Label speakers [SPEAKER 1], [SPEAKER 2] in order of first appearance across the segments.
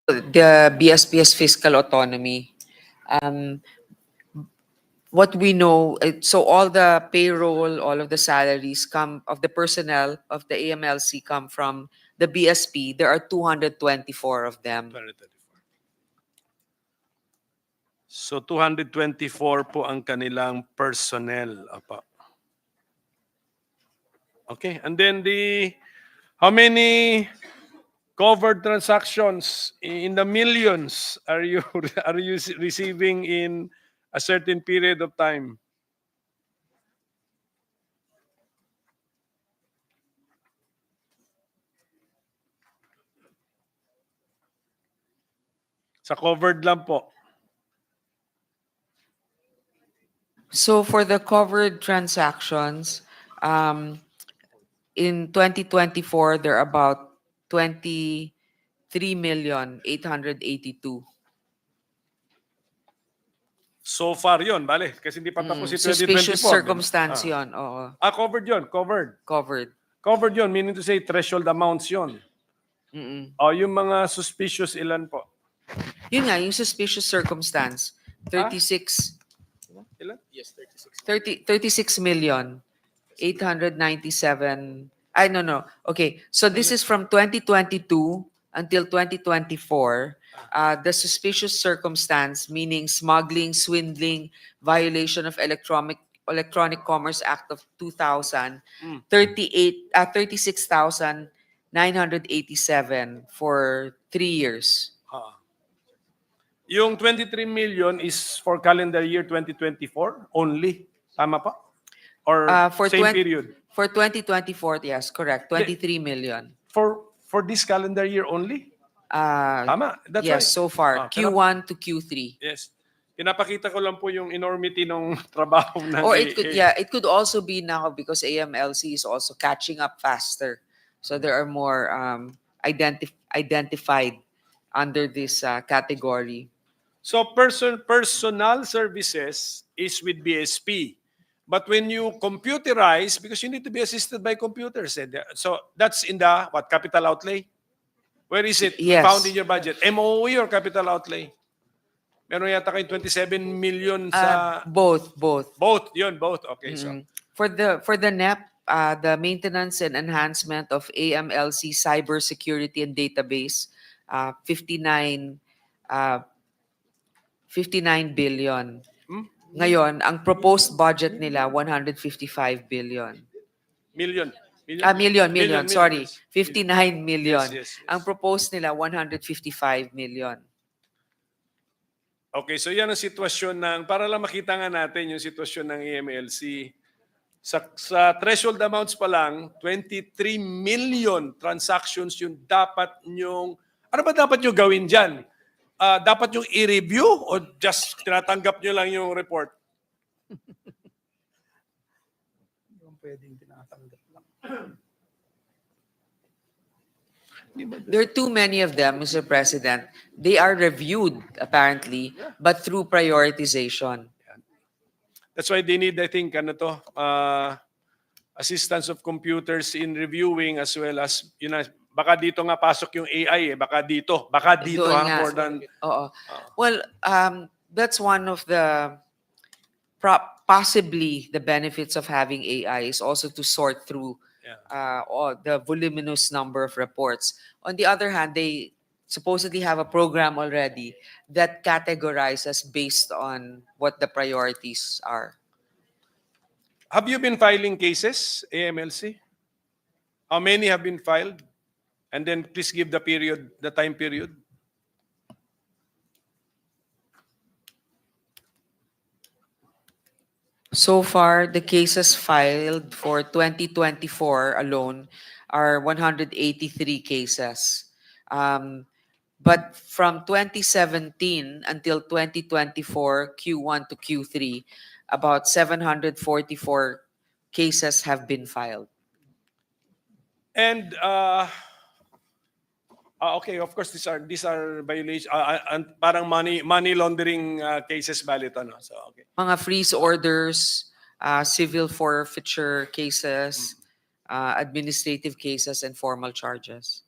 [SPEAKER 1] The BSP's fiscal autonomy. What we know, so all the payroll, all of the salaries come of the personnel of the AMLC come from the BSP. There are 224 of them.
[SPEAKER 2] 224. So 224 po ang kanilang personnel. Apa. Okay, and then how many covered transactions in the millions are you receiving in a certain period of time? Sa covered lang po.
[SPEAKER 1] So for the covered transactions, in 2024, there are about 23,882,000.
[SPEAKER 2] So far yon, bale, kasi hindi pa tapos si 2024.
[SPEAKER 1] Suspicious circumstance yun, oo.
[SPEAKER 2] Covered yon, covered.
[SPEAKER 1] Covered.
[SPEAKER 2] Covered yon, meaning to say threshold amounts yon. Yung mga suspicious ilan po?
[SPEAKER 1] Yun nga, yung suspicious circumstance, 36.
[SPEAKER 2] Ilan?
[SPEAKER 3] Yes, 36.
[SPEAKER 1] 36,897,000. No. Okay, so this is from 2022 until 2024. The suspicious circumstance, meaning smuggling, swindling, violation of Electronic Commerce Act of 2000, 36,987 for 3 years.
[SPEAKER 2] Yung 23 million is for calendar year 2024 only? Tama pa? Or same period?
[SPEAKER 1] For 2024, yes, correct. 23 million.
[SPEAKER 2] For this calendar year only? Tama. That's
[SPEAKER 1] yes,
[SPEAKER 2] right.
[SPEAKER 1] so far. Q1 to Q3.
[SPEAKER 2] Yes. Pinapakita ko lang po yung enormity ng trabaho ng
[SPEAKER 1] Or it could also be now because AMLC is also catching up faster. So there are more identified under this category. So
[SPEAKER 2] personal services is with BSP. But when you computerize, because you need to be assisted by computers, so that's in the capital outlay? Where is it found in your budget? MOE or capital outlay? Meron yata kayo 27 million sa...
[SPEAKER 1] Both.
[SPEAKER 2] Both, yun, both. Okay, so...
[SPEAKER 1] For the NEP, the maintenance and enhancement of AMLC cybersecurity and database, 59 billion. Ngayon, ang proposed budget nila, 155 billion.
[SPEAKER 2] Million,
[SPEAKER 1] sorry. 59 million.
[SPEAKER 2] Yes.
[SPEAKER 1] Ang proposed nila, 155 million.
[SPEAKER 2] Okay, so yan ang sitwasyon para lang makita nga natin yung sitwasyon ng AMLC. Sa threshold amounts pa lang, 23 million transactions yung dapat nyong... Ano ba dapat nyo gawin dyan? Dapat yung i-review o just tinatanggap nyo lang yung report?
[SPEAKER 3] Yung pwedeng tinatanggap lang.
[SPEAKER 1] There are too many of them, Mr. President. They are reviewed, apparently, but through prioritization.
[SPEAKER 2] That's why they need, I think, assistance of computers in reviewing as well as, baka dito nga pasok yung AI baka dito more than...
[SPEAKER 1] Well, that's one of the, possibly the benefits of having AI is also to sort through all the voluminous number of reports. On the other hand, they supposedly have a program already that categorizes based on what the priorities are.
[SPEAKER 2] Have you been filing cases, AMLC? How many have been filed? And then please give the time period.
[SPEAKER 1] So far, the cases filed for 2024 alone are 183 cases. But from 2017 until 2024, Q1 to Q3, about 744 cases have been filed.
[SPEAKER 2] And okay, of course these are violations parang money laundering cases bali ito, no? So okay.
[SPEAKER 1] Mga freeze orders, civil forfeiture cases, administrative cases and formal charges.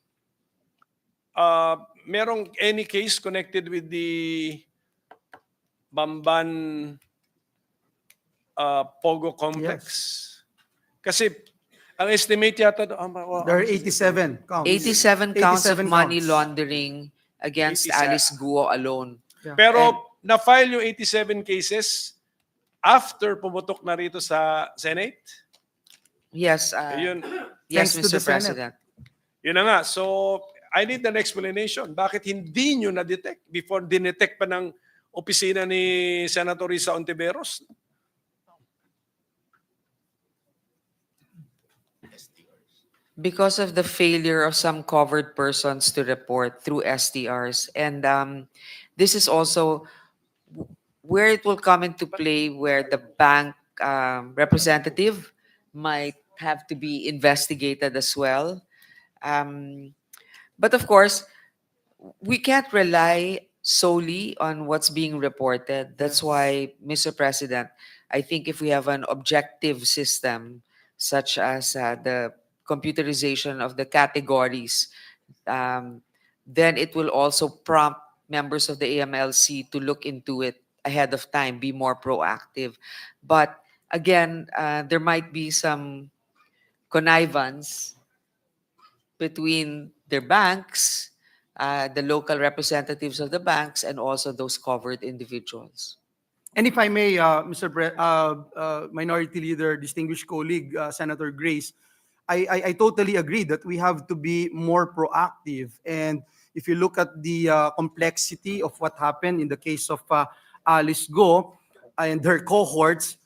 [SPEAKER 2] Merong any case connected with the Bamban Pogo Complex? Kasi ang estimate yata,
[SPEAKER 3] There are 87 counts.
[SPEAKER 1] 87 counts of
[SPEAKER 3] 87
[SPEAKER 1] money
[SPEAKER 3] counts.
[SPEAKER 1] laundering against
[SPEAKER 2] 87.
[SPEAKER 1] Alice Guo alone.
[SPEAKER 3] Yeah.
[SPEAKER 2] pero
[SPEAKER 1] And-
[SPEAKER 2] na-file yung 87 cases after pumutok na rito sa Senate?
[SPEAKER 1] Yes,
[SPEAKER 2] Yun,
[SPEAKER 1] yes,
[SPEAKER 3] Thanks to
[SPEAKER 1] Mr.
[SPEAKER 3] the Senate.
[SPEAKER 1] President.
[SPEAKER 2] yun na nga. So, I need an explanation. Bakit hindi nyo na-detect before dinetect pa ng opisina ni Senator Risa Ontiveros?
[SPEAKER 1] Because of the failure of some covered persons to report through STRs. And this is also where it will come into play, where the bank representative might have to be investigated as well. But of course, we can't rely solely on what's being reported. That's
[SPEAKER 3] Yes.
[SPEAKER 1] why, Mr. President, I think if we have an objective system, such as the computerization of the categories, then it will also prompt members of the AMLC to look into it ahead of time, be more proactive. But again, there might be some connivance between their banks, the local representatives of the banks, and also those covered individuals.
[SPEAKER 3] And if I may, Minority Leader, distinguished colleague, Senator Grace, I totally agree that we have to be more proactive. And if you look at the complexity of what happened in the case of Alice Go and her cohorts,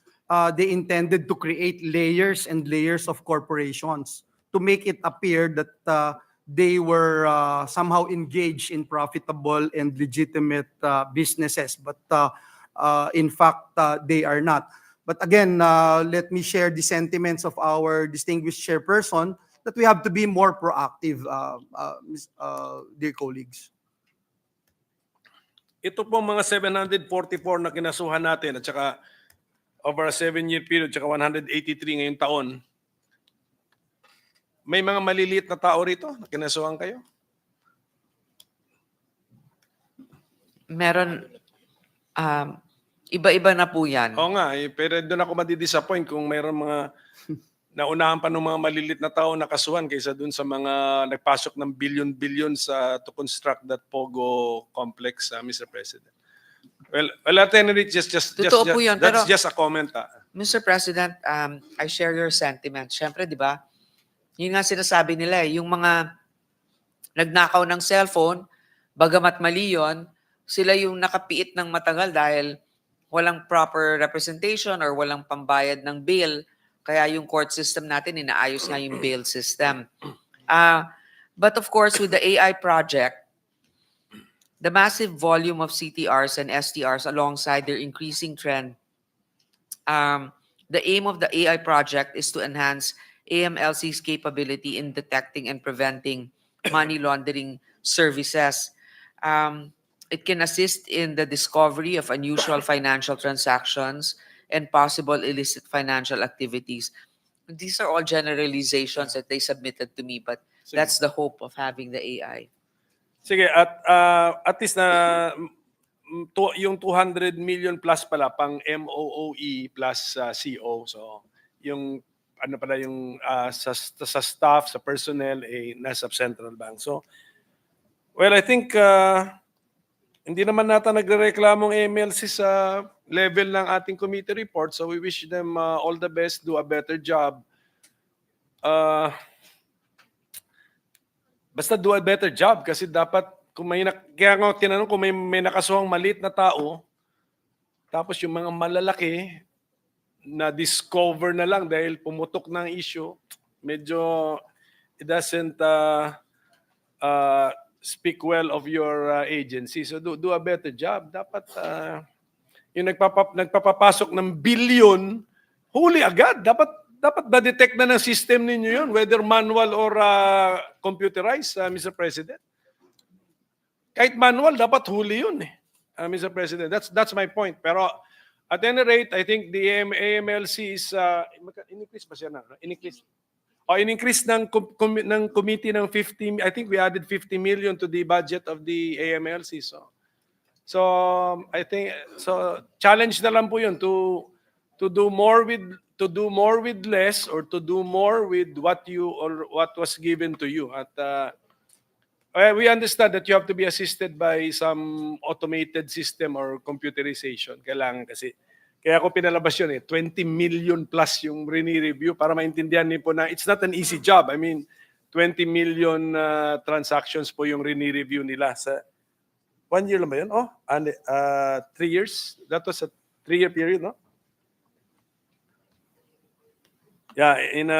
[SPEAKER 3] they intended to create layers and layers of corporations to make it appear that they were somehow engaged in profitable and legitimate businesses. But in fact, they are not. But again, let me share the sentiments of our distinguished chairperson that we have to be more proactive, dear colleagues.
[SPEAKER 2] Ito pong mga 744 na kinasuhan natin at saka over a 7-year period, saka 183 ngayong taon, may mga maliliit na tao rito na kinasuhan kayo?
[SPEAKER 1] Meron, iba-iba na po yan.
[SPEAKER 2] Oo nga, pero doon ako madidisappoint kung mayroon mga naunahan pa ng mga malilit na tao na kasuhan kaysa doon sa mga nagpasok ng billion-billion to construct that Pogo complex, Mr. President. Well, at any rate,
[SPEAKER 1] Totoo po yun,
[SPEAKER 2] that's
[SPEAKER 1] pero-
[SPEAKER 2] just a comment.
[SPEAKER 1] Mr. President, I share your sentiment. Siyempre, di ba? Yun nga sinasabi nila yung mga nagnakaw ng cellphone, bagamat mali yun, sila yung nakapiit ng matagal dahil walang proper representation or walang pambayad ng bail. Kaya yung court system natin, inaayos nga yung bail system. But of course, with the AI project, the massive volume of CTRs and STRs alongside their increasing trend, the aim of the AI project is to enhance AMLC's capability in detecting and preventing money laundering services. It can assist in the discovery of unusual financial transactions and possible illicit financial activities. These are all generalizations that they submitted to me, but
[SPEAKER 2] Sige.
[SPEAKER 1] that's the hope of having the AI.
[SPEAKER 2] Sige, at least na yung 200 million plus pala pang MOOE plus CO. So, yung ano pala yung sa staff, sa personnel nasa Central Bank. So, well, I think hindi naman nata nagrereklamong AMLC sa level ng ating committee report. So we wish them all the best, do a better job. Basta do a better job kasi dapat kung kaya nga tinanong kung may nakasuhang maliit na tao, tapos yung mga malalaki na discover na lang dahil pumutok ng issue, medyo it doesn't speak well of your agency. So do a better job. Dapat yung nagpapapasok ng billion, huli agad. Dapat na-detect na ng system ninyo yun, whether manual or computerized, Mr. President. Kahit manual, dapat huli yun Mr. President. That's my point. Pero at any rate, I think the AMLC is, in-increase ba siya na? In-increase. in-increase ng committee ng 50, I think we added 50 million to the budget of the AMLC. So I think challenge na lang po 'yun to do more with less, or to do more with what was given to you. At we understand that you have to be assisted by some automated system or computerization. Kailangan kasi. Kaya ako pinalabas yun 20 million plus yung rini-review para maintindihan niyo po na it's not an easy job. I mean, 20 million transactions po yung rini-review nila sa 1 year lang ba yun? Oh, and 3 years? That was a 3-year period, no? Yeah, in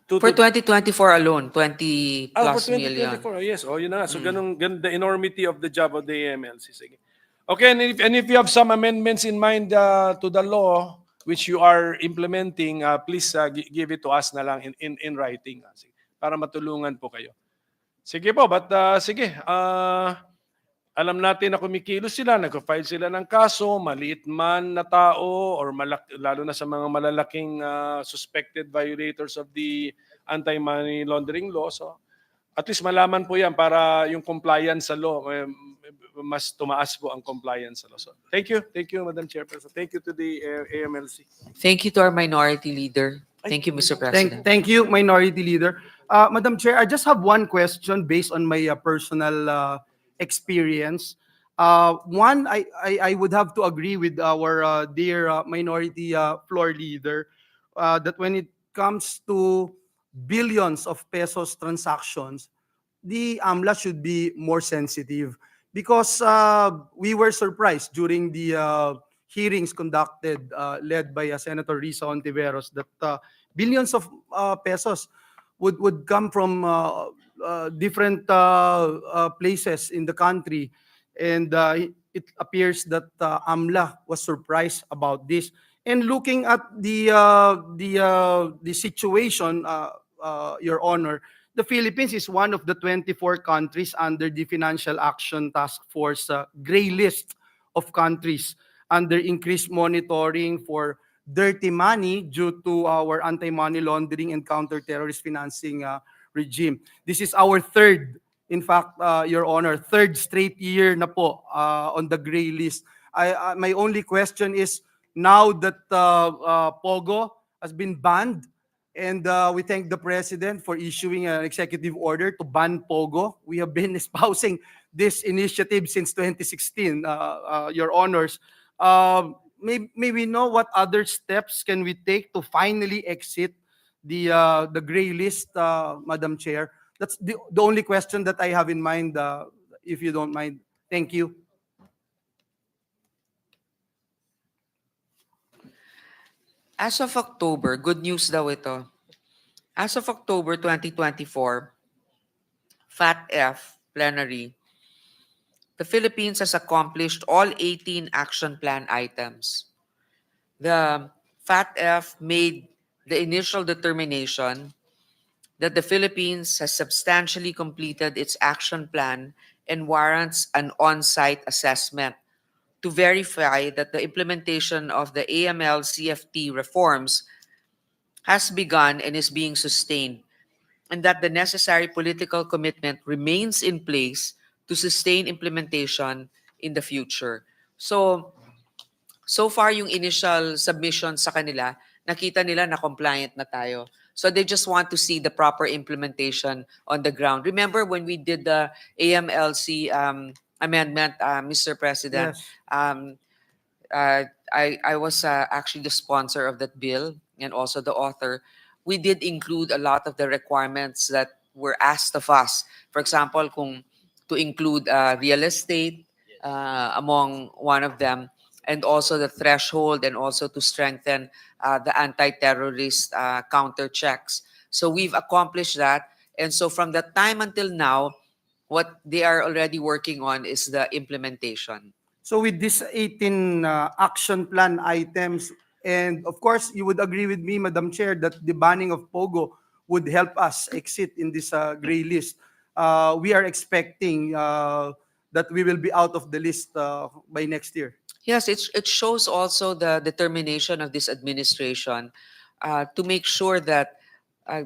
[SPEAKER 1] For 2024 alone, 20
[SPEAKER 2] for
[SPEAKER 1] plus million.
[SPEAKER 2] 2024, yes. Oh, yun na nga. So, ganun the enormity of the job of the AMLC. Sige. Okay, and if you have some amendments in mind to the law which you are implementing, please give it to us na lang in writing. Sige, para matulungan po kayo. Sige po, but sige. Alam natin na kumikilos sila, nag-file sila ng kaso, maliit man na tao, or lalo na sa mga malalaking suspected violators of the anti-money laundering law. So, at least malaman po yan para yung compliance sa law, mas tumaas po ang compliance sa law. So, thank you, Madam Chairperson. Thank you to the AMLC.
[SPEAKER 1] Thank you to our minority leader. Thank you, Mr. President.
[SPEAKER 3] Thank you, Minority Leader. Madam Chair, I just have one question based on my personal experience. One, I would have to agree with our dear Minority Floor Leader that when it comes to billions of pesos transactions, the AMLA should be more sensitive, because we were surprised during the hearings conducted led by Senator Risa Ontiveros that billions of pesos would come from different places in the country, and it appears that AMLA was surprised about this. And looking at the situation, Your Honor, the Philippines is one of the 24 countries under the Financial Action Task Force gray list of countries under increased monitoring for dirty money due to our anti-money laundering and counter-terrorist financing regime. This is our third, in fact, Your Honor, third straight year na po on the gray list. My only question is, now that POGO has been banned, and we thank the President for issuing an executive order to ban POGO. We have been espousing this initiative since 2016, Your Honors. May we know what other steps can we take to finally exit the gray list, Madam Chair? That's the only question that I have in mind, if you don't mind. Thank you.
[SPEAKER 1] As of October, good news daw ito. As of October 2024, FATF plenary, the Philippines has accomplished all 18 action plan items. The FATF made the initial determination that the Philippines has substantially completed its action plan and warrants an on-site assessment to verify that the implementation of the AML-CFT reforms has begun and is being sustained, and that the necessary political commitment remains in place to sustain implementation in the future. So far yung initial submission sa kanila, nakita nila na compliant na tayo. So they just want to see the proper implementation on the ground. Remember when we did the AMLC amendment, Mr. President?
[SPEAKER 3] Yes.
[SPEAKER 1] I was actually the sponsor of that bill and also the author. We did include a lot of the requirements that were asked of us. For example, to include real estate among one of them, and also the threshold, and also to strengthen the anti-terrorist counter checks. So we've accomplished that. And so from that time until now, what they are already working on is the implementation.
[SPEAKER 3] So with these 18 action plan items, and of course, you would agree with me, Madam Chair, that the banning of POGO would help us exit in this gray list. We are expecting that we will be out of the list by next year.
[SPEAKER 1] Yes, it shows also the determination of this administration to make sure that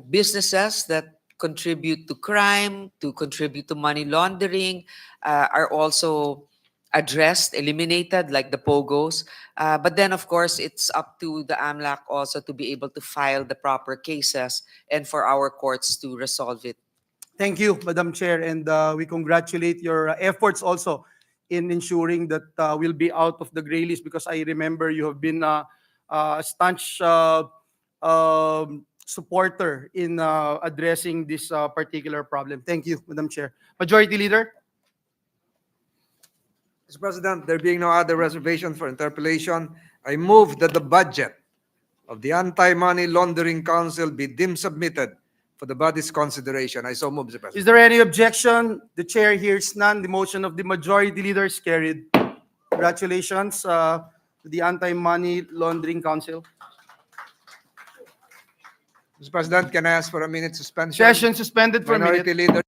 [SPEAKER 1] businesses that contribute to crime, to contribute to money laundering, are also addressed, eliminated, like the POGOs. But then, of course, it's up to the AMLAC also to be able to file the proper cases and for our courts to resolve it.
[SPEAKER 3] Thank you, Madam Chair, and we congratulate your efforts also in ensuring that we'll be out of the gray list, because I remember you have been a staunch supporter in addressing this particular problem. Thank you, Madam Chair. Majority Leader?
[SPEAKER 4] Mr. President, there being no other reservation for interpellation, I move that the budget of the Anti-Money Laundering Council be deemed submitted for the body's consideration. I so move, Mr.
[SPEAKER 3] Is
[SPEAKER 4] President.
[SPEAKER 3] there any objection? The Chair hears none. The motion of the Majority Leader is carried. Congratulations to the Anti-Money Laundering Council.
[SPEAKER 4] Mr. President, can I ask for a minute suspension?
[SPEAKER 3] Session suspended for a minute.
[SPEAKER 4] Minority Leader.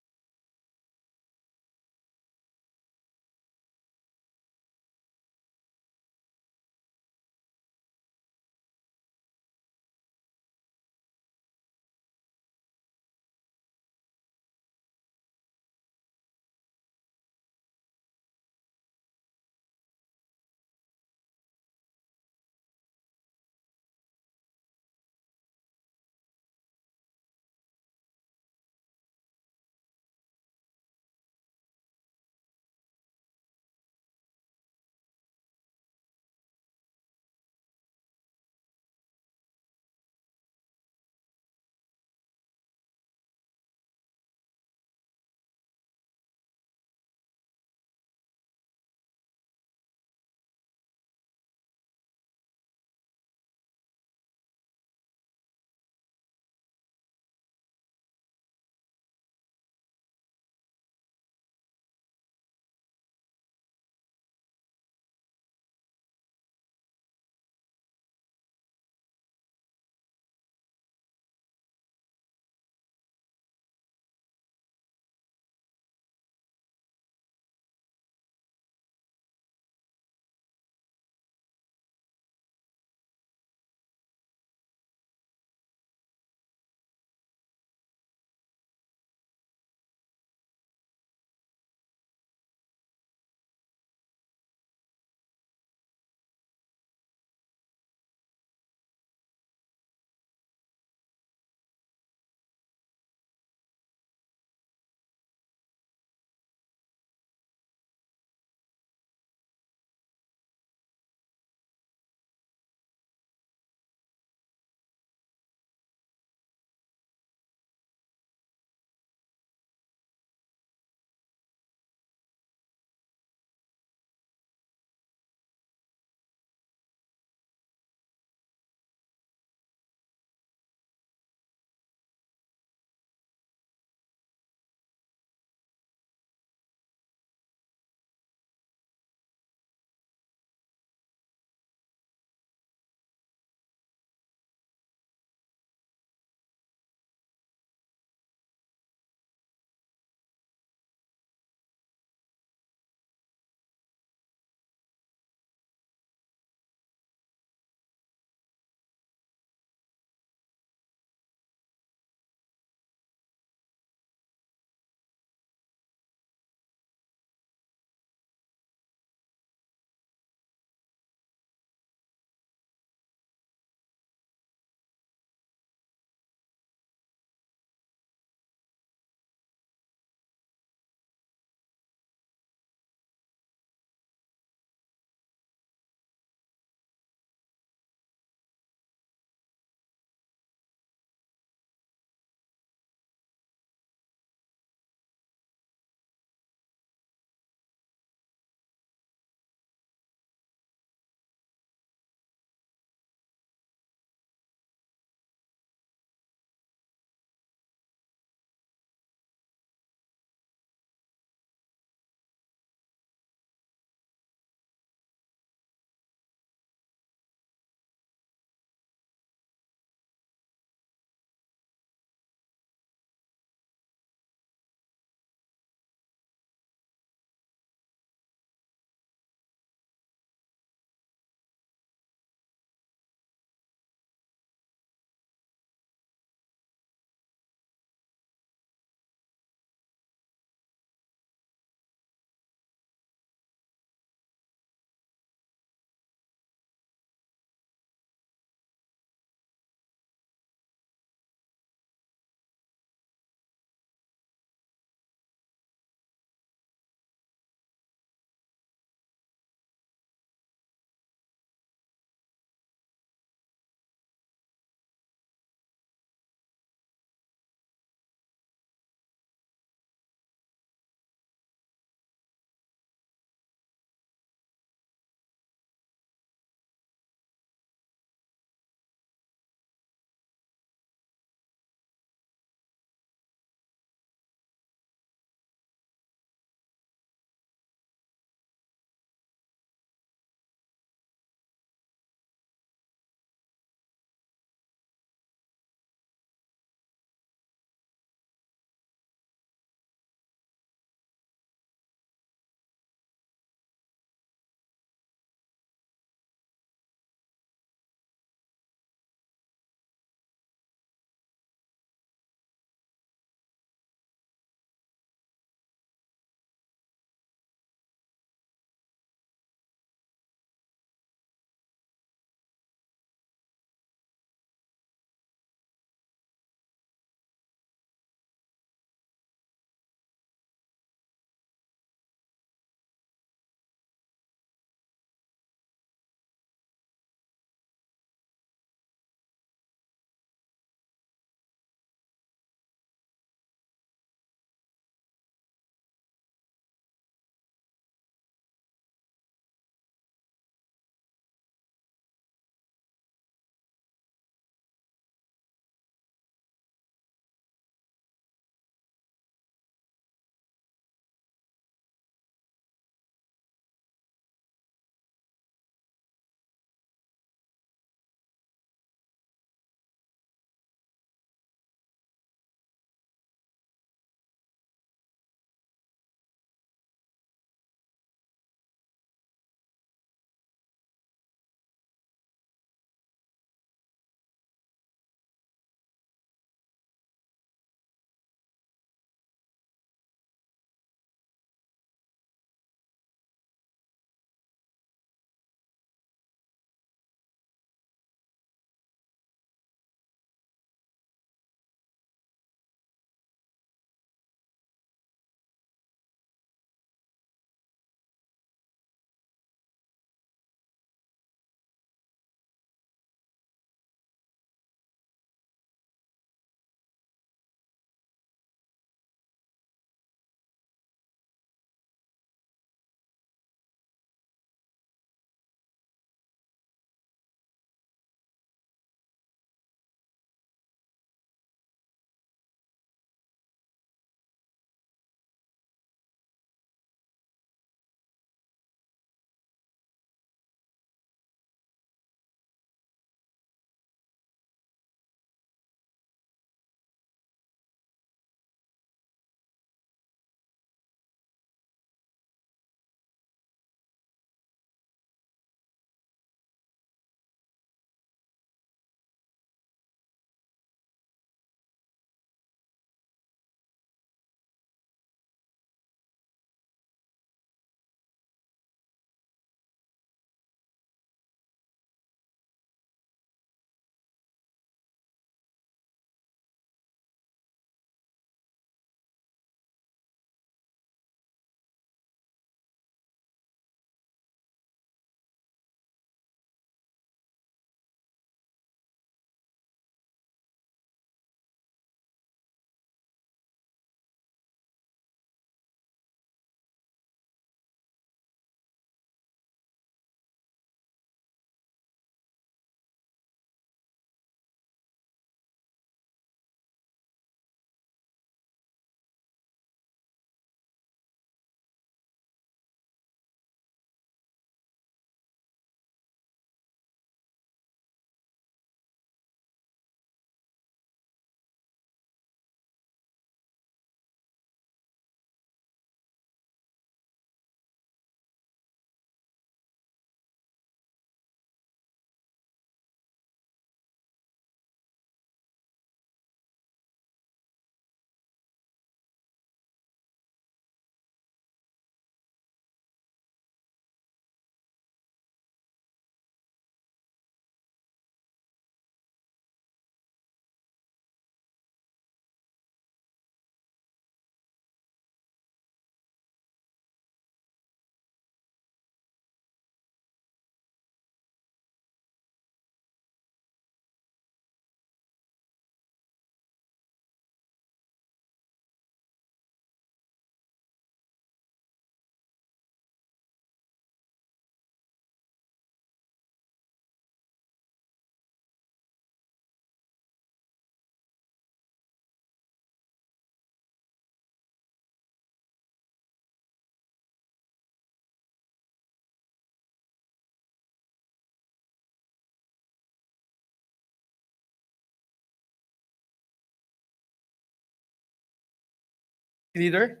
[SPEAKER 3] Leader?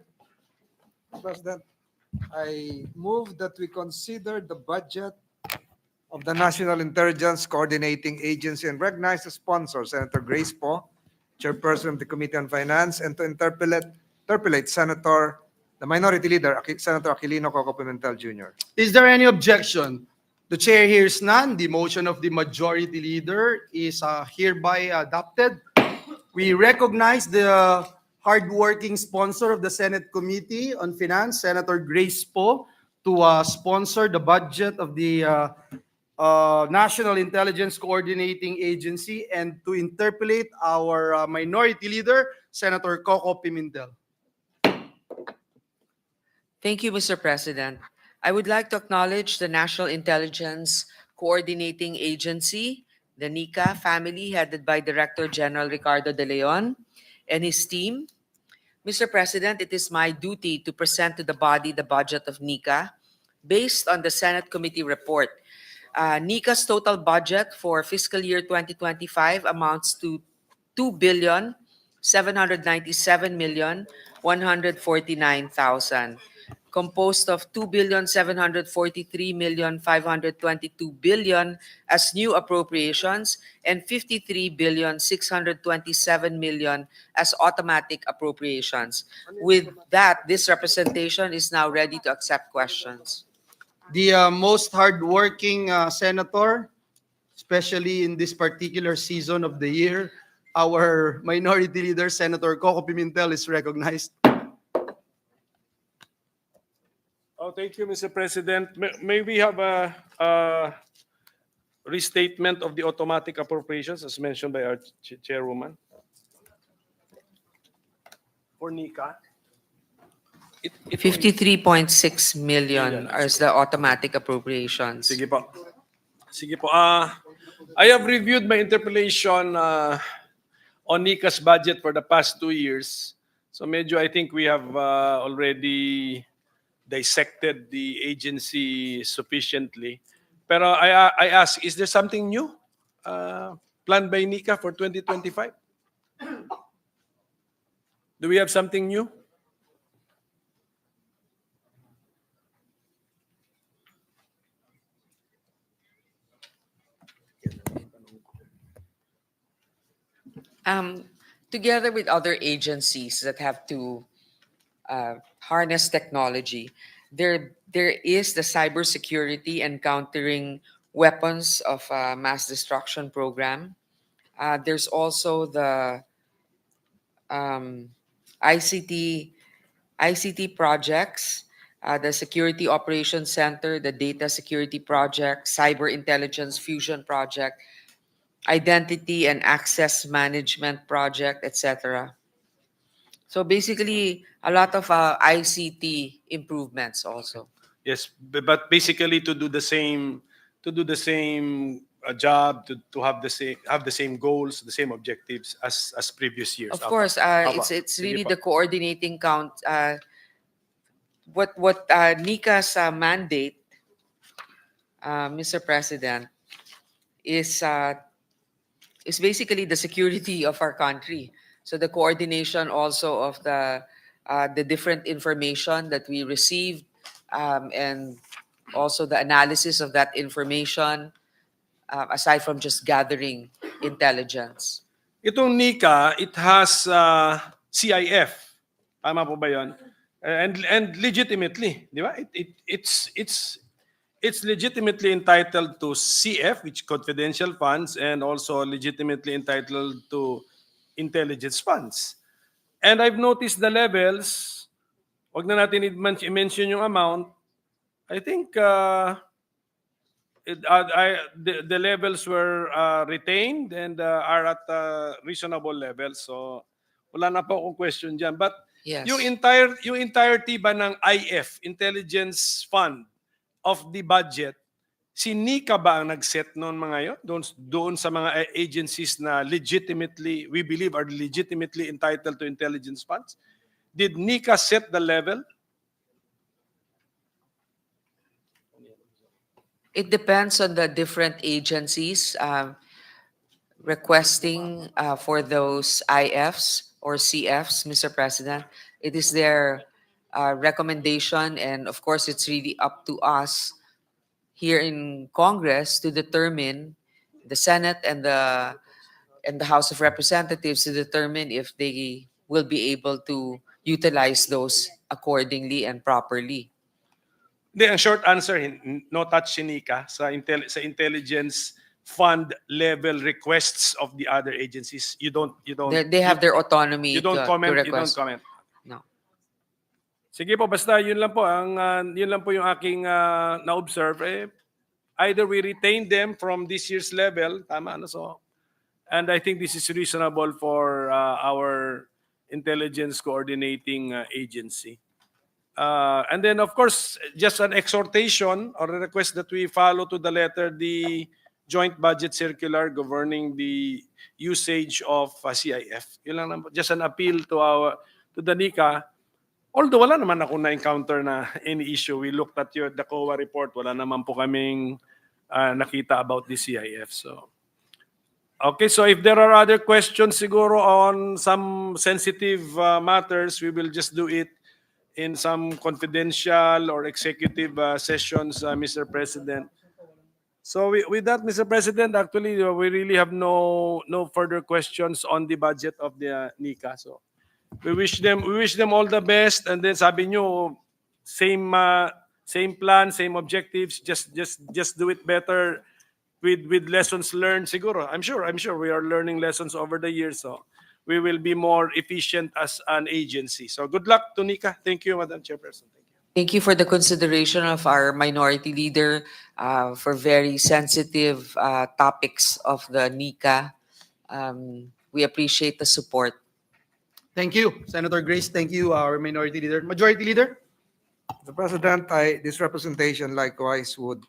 [SPEAKER 4] President, I move that we consider the budget of the National Intelligence Coordinating Agency and recognize the sponsor, Senator Grace Poe, Chairperson of the Committee on Finance, and to interpolate the Minority Leader, Senator Aquilino Coco Pimentel Jr.
[SPEAKER 3] Is there any objection? The chair hears none. The motion of the majority leader is hereby adopted. We recognize the hardworking sponsor of the Senate Committee on Finance, Senator Grace Poe, to sponsor the budget of the National Intelligence Coordinating Agency and to interpolate our minority leader, Senator Coco Pimentel.
[SPEAKER 1] Thank you, Mr. President. I would like to acknowledge the National Intelligence Coordinating Agency, the NICA family headed by Director General Ricardo De Leon and his team. Mr. President, it is my duty to present to the body the budget of NICA based on the Senate Committee report. NICA's total budget for fiscal year 2025 amounts to 2,797,149,000, composed of 2,743,522 billion as new appropriations and 53,627 million as automatic appropriations. With that, this representation is now ready to accept questions.
[SPEAKER 3] The most hardworking senator, especially in this particular season of the year, our minority leader, Senator Coco Pimentel, is recognized.
[SPEAKER 2] Oh, thank you, Mr. President. May we have a restatement of the automatic appropriations as mentioned by our chairwoman? For NICA?
[SPEAKER 1] 53.6 million is the automatic appropriations.
[SPEAKER 2] Sige po. Sige po. I have reviewed my interpellation on NICA's budget for the past 2 years. So medyo I think we have already dissected the agency sufficiently. Pero I ask, is there something new planned by NICA for 2025? Do we have something new?
[SPEAKER 1] Together with other agencies that have to harness technology, there is the cybersecurity and countering weapons of mass destruction program. There's also the ICT projects, the Security Operations Center, the Data Security Project, Cyber Intelligence Fusion Project, Identity and Access Management Project, etc. So basically, a lot of ICT improvements also.
[SPEAKER 2] Yes, but basically to do the same job, to have the same goals, the same objectives as previous years.
[SPEAKER 1] Of course, it's really the coordinating count. What NICA's mandate, Mr. President, is basically the security of our country. So the coordination also of the different information that we received, and also the analysis of that information, aside from just gathering intelligence.
[SPEAKER 2] Itong NICA, it has CIF. Tama po ba yun? And legitimately, di ba? It's legitimately entitled to CF, which confidential funds, and also legitimately entitled to intelligence funds. And I've noticed the levels. Wag na natin i-mention yung amount. I think the levels were retained and are at a reasonable level. So wala na po akong question dyan. But
[SPEAKER 1] Yes.
[SPEAKER 2] yung entirety ba ng IF, Intelligence Fund, of the budget, si NICA ba ang nag-set noon mga yun? Doon sa mga agencies na legitimately, we believe are legitimately entitled to intelligence funds? Did NICA set the level?
[SPEAKER 1] It depends on the different agencies requesting for those IFs or CFs, Mr. President. It is their recommendation, and of course, it's really up to us here in Congress to determine the Senate and the House of Representatives to determine if they will be able to utilize those accordingly and properly.
[SPEAKER 2] Hindi, ang short answer, no touch si NICA sa intelligence fund level requests of the other agencies. You don't
[SPEAKER 1] They have their autonomy
[SPEAKER 2] you don't
[SPEAKER 1] to
[SPEAKER 2] comment,
[SPEAKER 1] request. No.
[SPEAKER 2] Sige po, basta yun lang po yun lang po yung aking na-observe. Either we retain them from this year's level, tama ano, so, and I think this is reasonable for our intelligence coordinating agency. And then, of course, just an exhortation or a request that we follow to the letter the joint budget circular governing the usage of CIF. Yun lang naman, just an appeal to the NICA. Although wala naman ako na-encounter na any issue. We looked at the COA report. Wala naman po kaming nakita about the CIF. So, okay, so if there are other questions siguro on some sensitive matters, we will just do it in some confidential or executive sessions, Mr. President. So with that, Mr. President, actually, we really have no further questions on the budget of the NICA. So we wish them all the best. And then sabi nyo, same plan, same objectives. Just do it better with lessons learned. Siguro, I'm sure we are learning lessons over the years. So we will be more efficient as an agency. So good luck to NICA. Thank you, Madam Chairperson. Thank you.
[SPEAKER 1] Thank you for the consideration of our minority leader for very sensitive topics of the NICA. We appreciate the support.
[SPEAKER 3] Thank you, Senator Grace. Thank you, our Minority Leader. Majority Leader?
[SPEAKER 4] Mr. President, this representation likewise would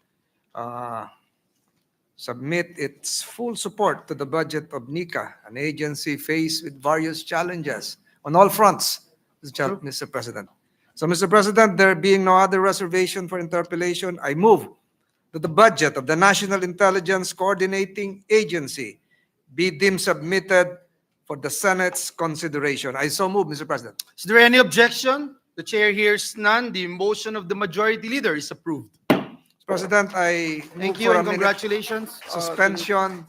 [SPEAKER 4] submit its full support to the budget of NICA, an agency faced with various challenges on all fronts, Mr. President. So, Mr. President, there being no other reservation for interpellation, I move that the budget of the National Intelligence Coordinating Agency be deemed submitted for the Senate's consideration. I so move, Mr. President.
[SPEAKER 3] Is there any objection? The chair hears none. The motion of the Majority Leader is approved.
[SPEAKER 4] Mr. President, I
[SPEAKER 3] Thank
[SPEAKER 4] move
[SPEAKER 3] you
[SPEAKER 4] for a
[SPEAKER 3] and
[SPEAKER 4] minute
[SPEAKER 3] congratulations.
[SPEAKER 4] suspension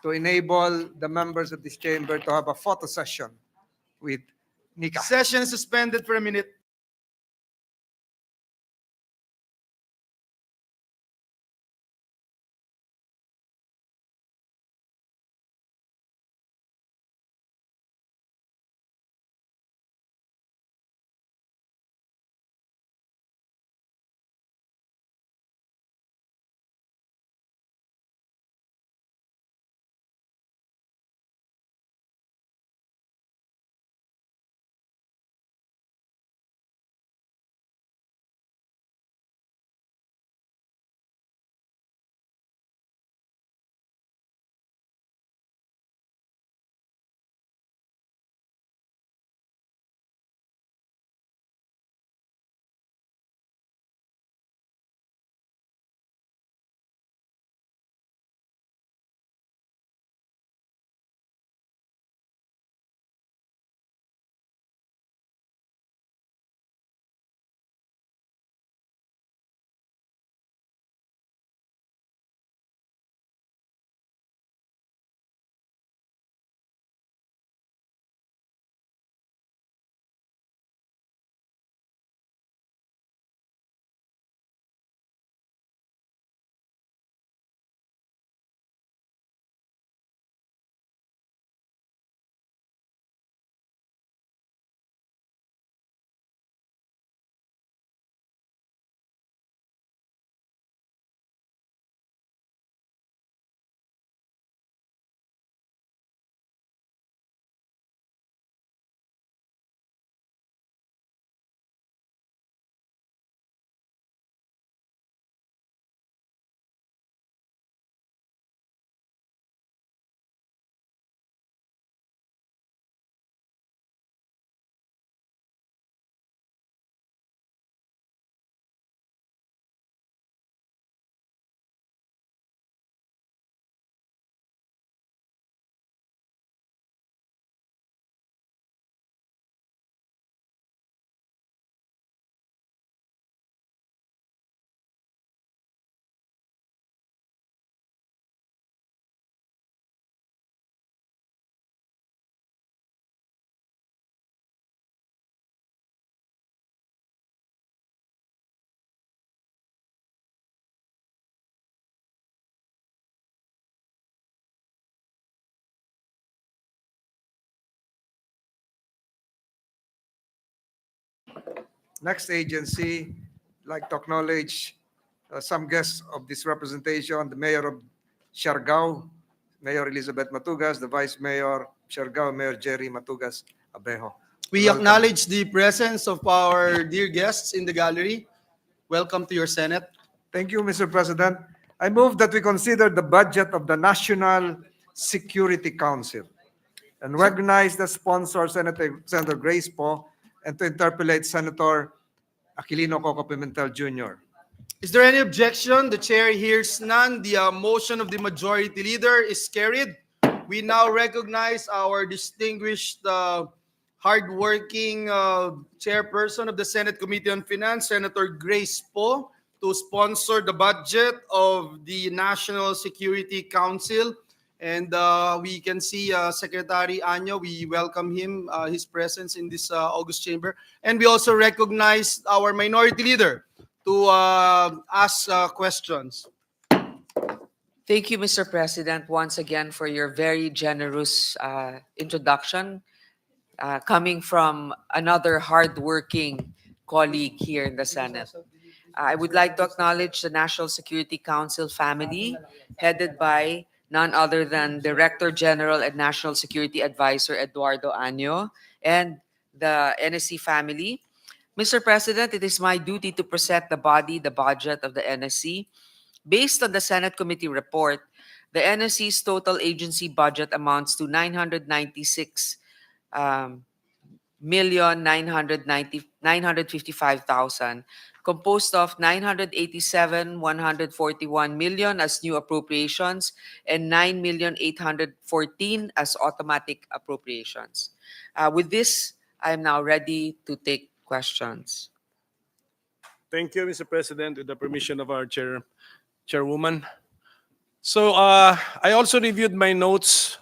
[SPEAKER 4] to enable the members of this chamber to have a photo session with NICA.
[SPEAKER 3] Session is suspended for a minute.
[SPEAKER 4] Next agency, like to acknowledge some guests of this representation, the Mayor of Siargao, Mayor Elizabeth Matugas, the Vice Mayor Siargao, Mayor Jerry Matugas Abejo.
[SPEAKER 3] We
[SPEAKER 4] Welcome.
[SPEAKER 3] acknowledge the presence of our dear guests in the gallery. Welcome to your Senate.
[SPEAKER 4] Thank you, Mr. President. I move that we consider the budget of the National Security Council and recognize the sponsor, Senator Grace Poe, and to interpellate Senator Aquilino Coco Pimentel Jr.
[SPEAKER 3] Is there any objection? The chair hears none. The motion of the majority leader is carried. We now recognize our distinguished, hardworking chairperson of the Senate Committee on Finance, Senator Grace Poe, to sponsor the budget of the National Security Council. And we can see Secretary Anyo. We welcome him, his presence in this August chamber. And we also recognize our minority leader to ask questions.
[SPEAKER 1] Thank you, Mr. President, once again for your very generous introduction, coming from another hardworking colleague here in the Senate. I would like to acknowledge the National Security Council family, headed by none other than Director General and National Security Advisor Eduardo Año, and the NSC family. Mr. President, it is my duty to present the body the budget of the NSC. Based on the Senate Committee report, the NSC's total agency budget amounts to 996 million 955,000, composed of 987,141 million as new appropriations and 9,814 as automatic appropriations. With this, I am now ready to take questions.
[SPEAKER 2] Thank you, Mr. President, with the permission of our chairwoman. So I also reviewed my notes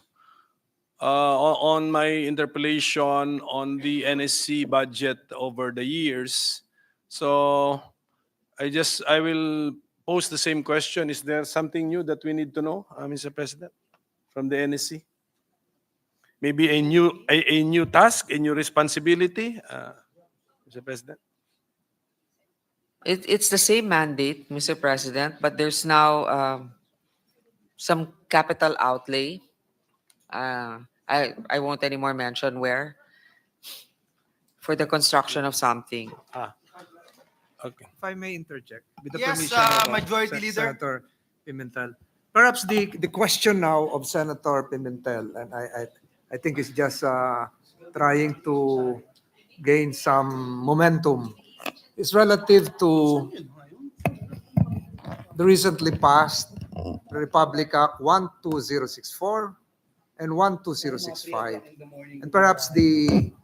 [SPEAKER 2] on my interpellation on the NSC budget over the years. So I will pose the same question. Is there something new that we need to know, Mr. President, from the NSC? Maybe a new task, a new responsibility, Mr. President?
[SPEAKER 1] It's the same mandate, Mr. President, but there's now some capital outlay. I won't anymore mention where, for the construction of something.
[SPEAKER 2] Okay.
[SPEAKER 4] If I may interject, with the
[SPEAKER 3] Yes,
[SPEAKER 4] permission of
[SPEAKER 3] Majority Leader.
[SPEAKER 4] Senator Pimentel. Perhaps the question now of Senator Pimentel, and I think it's just trying to gain some momentum, is relative to the recently passed Republic Act 12064 and 12065. And perhaps the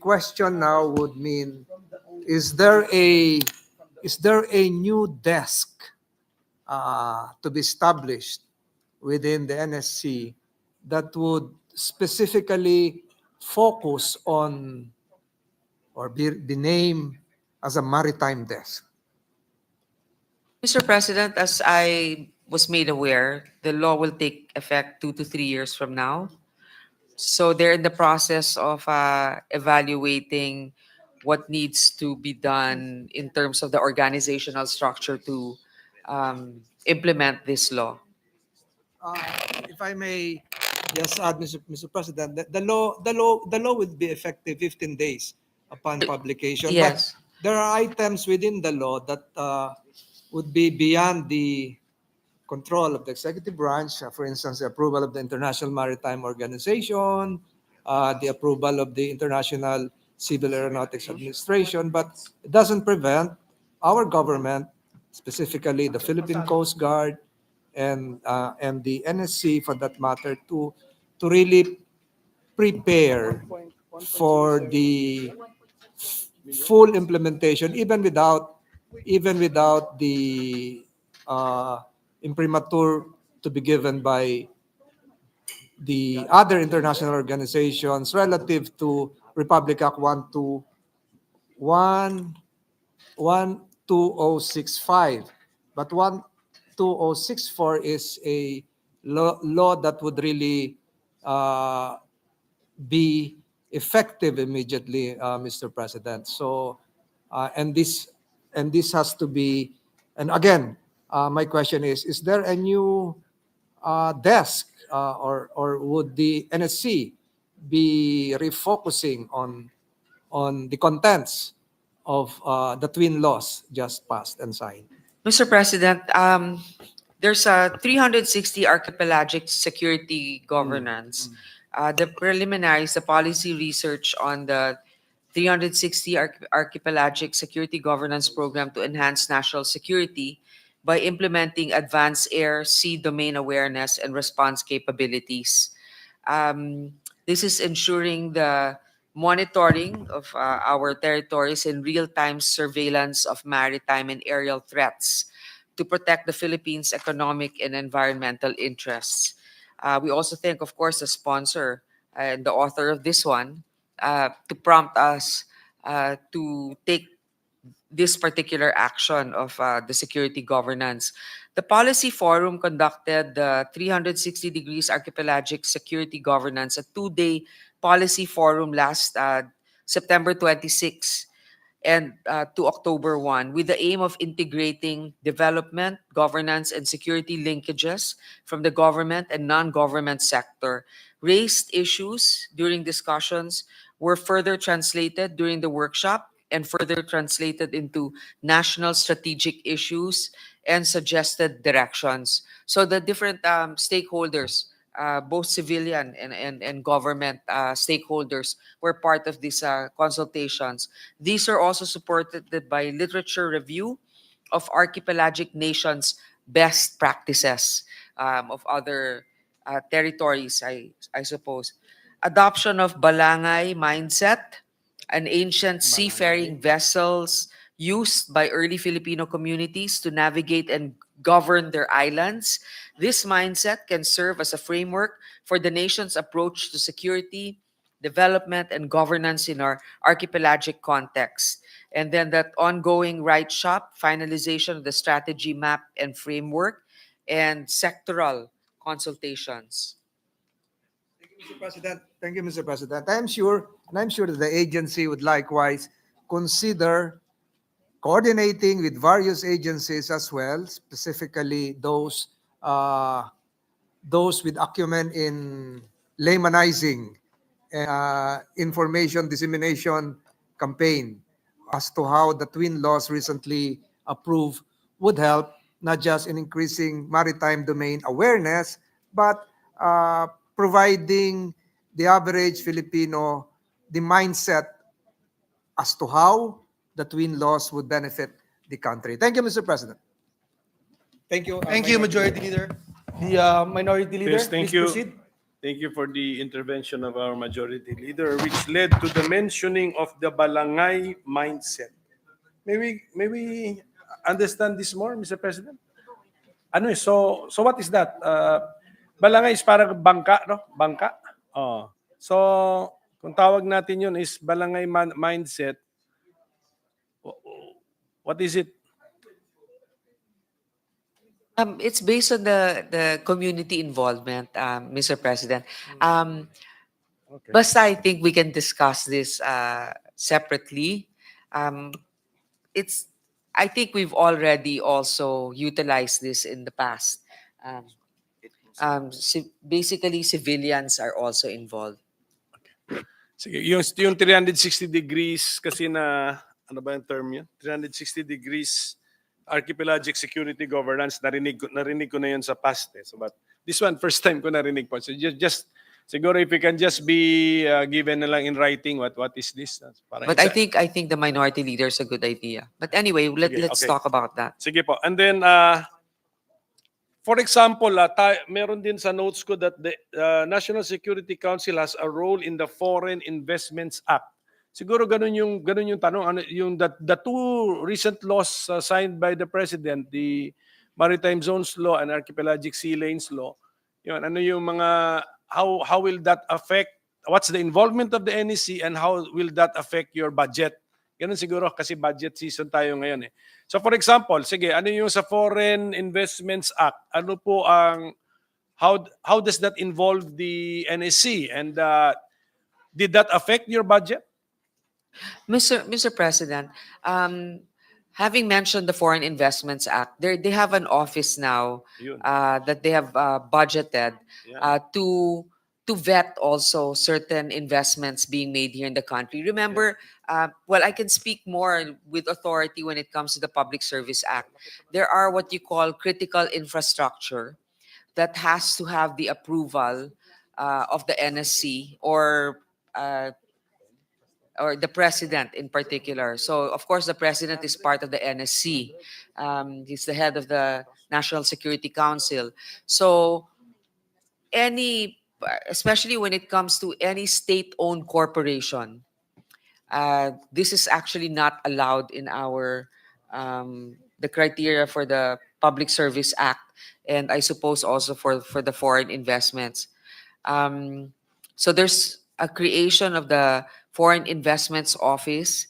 [SPEAKER 4] question now would mean, is there a new desk to be established within the NSC that would specifically focus on or be named as a maritime desk?
[SPEAKER 1] Mr. President, as I was made aware, the law will take effect 2 to 3 years from now. So they're in the process of evaluating what needs to be done in terms of the organizational structure to implement this law.
[SPEAKER 4] If I may just add, Mr. President, the law will be effective 15 days upon publication.
[SPEAKER 1] Yes.
[SPEAKER 4] But there are items within the law that would be beyond the control of the executive branch. For instance, the approval of the International Maritime Organization, the approval of the International Civil Aeronautics Administration, but it doesn't prevent our government, specifically the Philippine Coast Guard and the NSC for that matter, to really prepare for the full implementation, even without the imprimatur to be given by the other international organizations relative to Republic Act 12065. But 12064 is a law that would really be effective immediately, Mr. President. So and this has to be. And again, my question is there a new desk, or would the NSC be refocusing on the contents of the twin laws just passed and signed?
[SPEAKER 1] Mr. President, there's a 360 archipelagic security governance. The preliminaries, the policy research on the 360 archipelagic security governance program to enhance national security by implementing advanced air, sea domain awareness and response capabilities. Um, this is ensuring the monitoring of our territories and real-time surveillance of maritime and aerial threats to protect the Philippines' economic and environmental interests. We also thank, of course, the sponsor and the author of this one to prompt us to take this particular action of the security governance. The Policy Forum conducted the 360 degrees archipelagic security governance, a two-day policy forum last September 26 and to October 1 with the aim of integrating development, governance, and security linkages from the government and non-government sector. Raised issues during discussions were further translated during the workshop and further translated into national strategic issues and suggested directions. So the different stakeholders, both civilian and government stakeholders, were part of these consultations. These are also supported by literature review of archipelagic nations' best practices of other territories, I suppose. Adoption of Balangay mindset, an ancient seafaring vessels used by early Filipino communities to navigate and govern their islands. This mindset can serve as a framework for the nation's approach to security, development, and governance in our archipelagic context. And then that ongoing right shop, finalization of the strategy map and framework, and sectoral consultations.
[SPEAKER 4] Mr. President, thank you, Mr. President. I'm sure that the agency would likewise consider coordinating with various agencies as well, specifically those with acumen in laymanizing and information dissemination campaign as to how the twin laws recently approved would help not just in increasing maritime domain awareness, but providing the average Filipino the mindset as to how the twin laws would benefit the country. Thank you, Mr. President.
[SPEAKER 3] Thank you. Thank you, Majority Leader. The Minority Leader,
[SPEAKER 2] Yes, thank
[SPEAKER 3] please
[SPEAKER 2] you.
[SPEAKER 3] proceed.
[SPEAKER 2] Thank you for the intervention of our majority leader, which led to the mentioning of the Balangay mindset. May we understand this more, Mr. President? Ano so what is that? Balangay is parang bangka, no? Bangka. Oh. So kung tawag natin 'yun is Balangay mindset. What is it?
[SPEAKER 1] It's based on the community involvement, Mr. President.
[SPEAKER 2] Okay.
[SPEAKER 1] Basta I think we can discuss this separately. It's I think we've already also utilized this in the past. Basically, civilians are also involved.
[SPEAKER 2] Sige, yung 360 degrees kasi na, ano ba yung term yun? 360 degrees archipelagic security governance, narinig ko na yun sa past. So, but this one, first time ko narinig po. So just siguro if you can just be given na lang in writing what is this. Parang
[SPEAKER 1] But I think the minority leader is a good idea. But anyway, let's
[SPEAKER 2] okay.
[SPEAKER 1] talk about that.
[SPEAKER 2] Sige po. And then, for example, meron din sa notes ko that the National Security Council has a role in the Foreign Investments Act. Siguro ganun yung tanong, ano yung the two recent laws signed by the President, the Maritime Zones Law and Archipelagic Sea Lanes Law. Yun, ano yung mga how will that affect, what's the involvement of the NEC and how will that affect your budget? Ganun siguro kasi budget season tayo ngayon eh. So for example, sige, ano yung sa Foreign Investments Act? Ano po ang how does that involve the NEC and did that affect your budget?
[SPEAKER 1] Mr. President, having mentioned the Foreign Investments Act, they have an office now
[SPEAKER 2] Yun.
[SPEAKER 1] that they have budgeted
[SPEAKER 2] Yeah.
[SPEAKER 1] to vet also certain investments being made here in the country. Remember, well, I can speak more with authority when it comes to the Public Service Act. There are what you call critical infrastructure that has to have the approval of the NSC uh, or the president in particular. So, of course, the president is part of the NSC. He's the head of the National Security Council. So, especially when it comes to any state-owned corporation, this is actually not allowed in the criteria for the Public Service Act, and I suppose also for the foreign investments. So there's a creation of the Foreign Investments Office,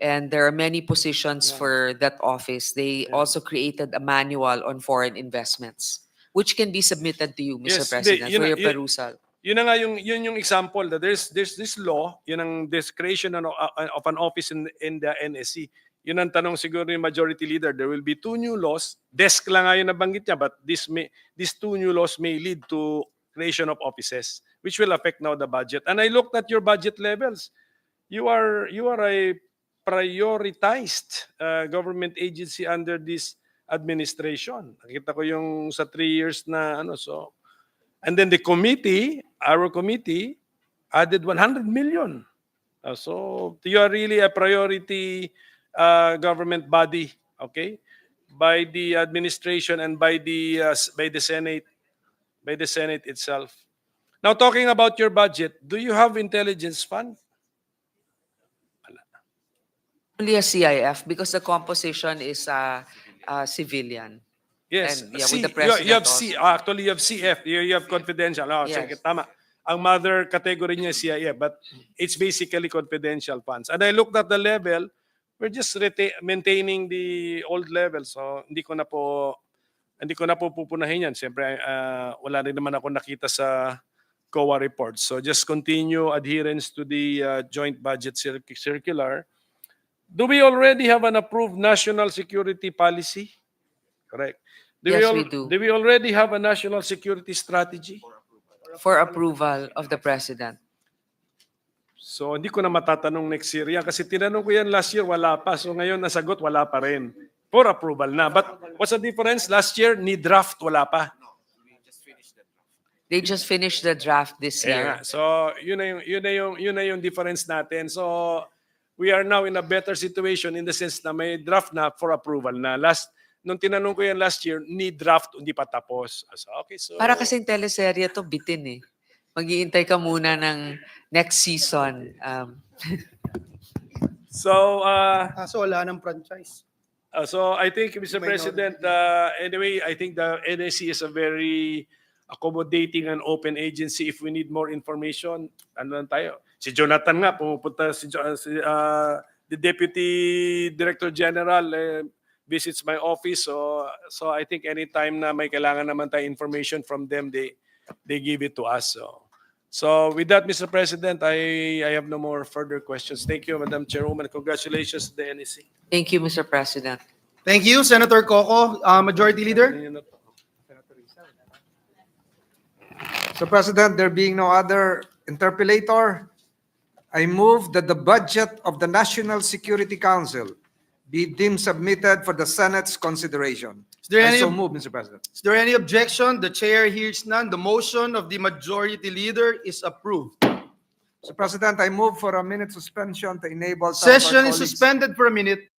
[SPEAKER 1] and there are many positions
[SPEAKER 2] Yeah.
[SPEAKER 1] for that office. They
[SPEAKER 2] Yeah.
[SPEAKER 1] also created a manual on foreign investments, which can be submitted to you, Mr.
[SPEAKER 2] Yes,
[SPEAKER 1] President,
[SPEAKER 2] yun
[SPEAKER 1] for
[SPEAKER 2] na-
[SPEAKER 1] your
[SPEAKER 2] yun-
[SPEAKER 1] perusal.
[SPEAKER 2] Yun na nga yung example that there's this law, yun ang this creation of an office in the NSC. Yun ang tanong siguro ni Majority Leader. There will be 2 new laws. Desk lang nga yung nabanggit niya, but these 2 new laws may lead to creation of offices, which will affect now the budget. And I looked at your budget levels. You are a prioritized government agency under this administration. Nakita ko yung sa 3 years na so. And then our committee, added 100 million. So you are really a priority government body, okay, by the administration and by the Senate itself. Now, talking about your budget, do you have intelligence fund?
[SPEAKER 1] Only a CIF because the composition is civilian.
[SPEAKER 2] Yes,
[SPEAKER 1] And, yeah, with
[SPEAKER 2] C,
[SPEAKER 1] the president
[SPEAKER 2] you have
[SPEAKER 1] also.
[SPEAKER 2] actually you have CF, you have confidential.
[SPEAKER 1] Yes.
[SPEAKER 2] Sige, tama. Ang mother category niya is CIF, but it's basically confidential funds. And I looked at the level, we're just maintaining the old level. So hindi ko na po pupunahin yan. Siyempre, wala rin naman ako nakita sa COA report. So just continue adherence to the joint budget circular. Do we already have an approved national security policy? Correct.
[SPEAKER 1] Yes, we do.
[SPEAKER 2] Do we already have a national security strategy?
[SPEAKER 1] For approval of the president.
[SPEAKER 2] So hindi ko na matatanong next year yan kasi tinanong ko yan last year, wala pa. So ngayon nasagot, wala pa rin. For approval na. But what's the difference? Last year, ni draft, wala pa.
[SPEAKER 1] They just finished the draft this
[SPEAKER 2] Kaya
[SPEAKER 1] year.
[SPEAKER 2] nga. So yun na yung difference natin. So we are now in a better situation in the sense na may draft na for approval na. Nung tinanong ko yan last year, ni draft, hindi pa tapos. So, okay, so...
[SPEAKER 1] Para kasing teleserye to, bitin eh. Mag-iintay ka muna ng next season.
[SPEAKER 2] So,
[SPEAKER 3] So wala ng franchise.
[SPEAKER 2] so I think, Mr.
[SPEAKER 3] Minority.
[SPEAKER 2] President, anyway, I think the NSC is a very accommodating and open agency. If we need more information, ano lang tayo? Si Jonathan nga, pumupunta the Deputy Director General, visits my office. So I think anytime na may kailangan naman tayo information from them, they give it to us. So with that, Mr. President, I have no more further questions. Thank you, Madam Chairwoman. Congratulations to the NEC.
[SPEAKER 1] Thank you, Mr. President.
[SPEAKER 3] Thank you, Senator Coco. Majority Leader?
[SPEAKER 4] So, President, there being no other interpellator, I move that the budget of the National Security Council be deemed submitted for the Senate's consideration.
[SPEAKER 3] Is there
[SPEAKER 4] I
[SPEAKER 3] any-
[SPEAKER 4] so move, Mr. President.
[SPEAKER 3] Is there any objection? The chair hears none. The motion of the Majority Leader is approved.
[SPEAKER 4] Mr. President, I move for a minute suspension to enable some of our
[SPEAKER 3] Session is
[SPEAKER 4] colleagues-
[SPEAKER 3] suspended for a minute.